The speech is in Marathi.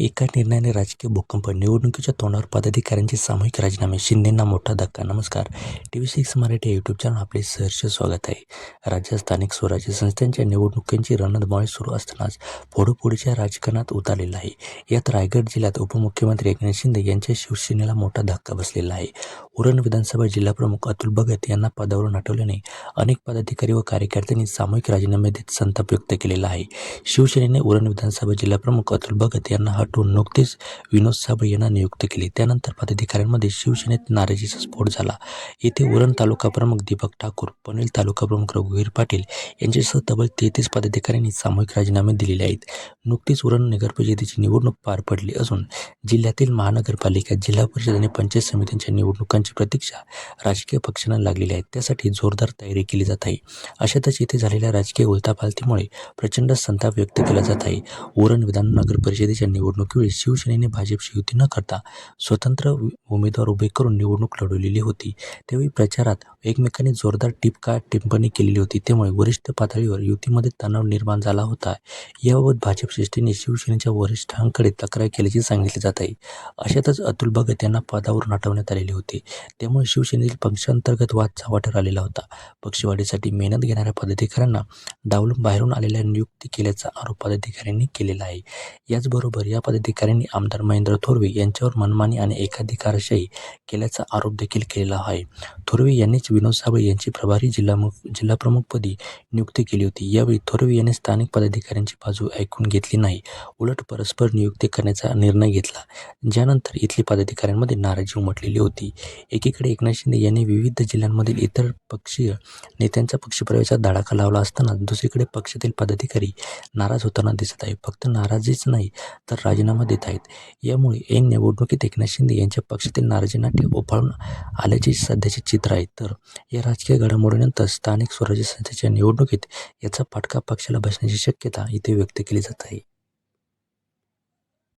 एका निर्णयाने राजकीय भूकंप, निवडणुकीच्या तोंडावर पदाधिकाऱ्यांचे सामूहिक राजीनामे, शिंदेंना मोठा धक्का. नमस्कार, TV6 मराठी यूट्यूब चॅनल आपले सहर्ष स्वागत आहे. राज्यात स्थानिक स्वराज्य संस्थांच्या निवडणुकांची रणधुमाळी सुरू असतानाच फोडाफोडीच्या राजकारणात उतरलेला आहे. यात रायगड जिल्ह्यात उपमुख्यमंत्री एकनाथ शिंदे यांच्या शिवसेनेला मोठा धक्का बसलेला आहे. उरण विधानसभा जिल्हाप्रमुख अतुल भगत यांना पदावरून हटवल्याने अनेक पदाधिकारी व कार्यकर्त्यांनी सामूहिक राजीनामे देत संताप व्यक्त केलेला आहे. शिवसेनेने उरण विधानसभा जिल्हाप्रमुख अतुल भगत यांना हटवून नुकतेच विनोद साबळे यांना नियुक्त केले. त्यानंतर पदाधिकाऱ्यांमध्ये शिवसेनेत नाराजीचा स्फोट झाला. येथे उरण तालुका प्रमुख दीपक ठाकूर, पनवेल तालुका प्रमुख रघुवीर पाटील यांच्यासह तब्बल 33 पदाधिकाऱ्यांनी सामूहिक राजीनामे दिलेले आहेत. नुकतीच उरण नगरपरिषदेची निवडणूक पार पडली असून जिल्ह्यातील महानगरपालिका, जिल्हा परिषद आणि पंचायत समित्यांच्या निवडणुकांची प्रतीक्षा राजकीय पक्षांना लागलेली आहे. त्यासाठी जोरदार तयारी केली जात आहे. अशातच येथे झालेल्या राजकीय उलथापालथीमुळे प्रचंड संताप व्यक्त केला जात आहे. उरण विधान नगर परिषदेच्या निवडणुकीवेळी शिवसेनेने भाजपशी युती न करता स्वतंत्र उमेदवार उभे करून निवडणूक लढवलेली होती. त्यावेळी प्रचारात एकमेकांनी जोरदार टिप्पणी केलेली होती. त्यामुळे वरिष्ठ पातळीवर युतीमध्ये तणाव निर्माण झाला होता. याबाबत भाजप श्रेष्ठींनी शिवसेनेच्या वरिष्ठांकडे तक्रार केल्याचे सांगितले जात आहे. अशातच अतुल भगत यांना पदावरून हटवण्यात आलेले होते. त्यामुळे शिवसेनेतील पक्षांतर्गत वाद चव्हाट्यावर आलेला होता. पक्षवाढीसाठी मेहनत घेणाऱ्या पदाधिकाऱ्यांना डावलून बाहेरून आलेल्या नियुक्ती केल्याचा आरोप पदाधिकाऱ्यांनी केलेला आहे. याचबरोबर या पदाधिकाऱ्यांनी आमदार महेंद्र थोरवे यांच्यावर मनमानी आणि एकाधिकारशाही केल्याचा आरोप देखील केलेला आहे. थोरवे यांनीच विनोद साबळे यांची प्रभारी जिल्हाप्रमुखपदी नियुक्ती केली होती. यावेळी थोरवे यांनी स्थानिक पदाधिकाऱ्यांची बाजू ऐकून घेतली नाही, उलट परस्पर नियुक्ती करण्याचा निर्णय घेतला, ज्यानंतर इथली पदाधिकाऱ्यांमध्ये नाराजी उमटलेली होती. एकीकडे एकनाथ शिंदे यांनी विविध जिल्ह्यांमधील इतर पक्षीय नेत्यांचा पक्षप्रवेशाचा धडाका लावला असताना दुसरीकडे पक्षातील पदाधिकारी नाराज होताना दिसत आहे. फक्त नाराजीच नाही तर राजीनामा देत आहेत. यामुळे ऐन निवडणुकीत एकनाथ शिंदे यांच्या पक्षातील नाराजी नाट्य उफाळून आल्याचे सध्याचे चित्र आहे. तर या राजकीय घडामोडीनंतर स्थानिक स्वराज्य संस्थेच्या निवडणुकीत याचा फटका पक्षाला बसण्याची शक्यता इथे व्यक्त केली जात आहे.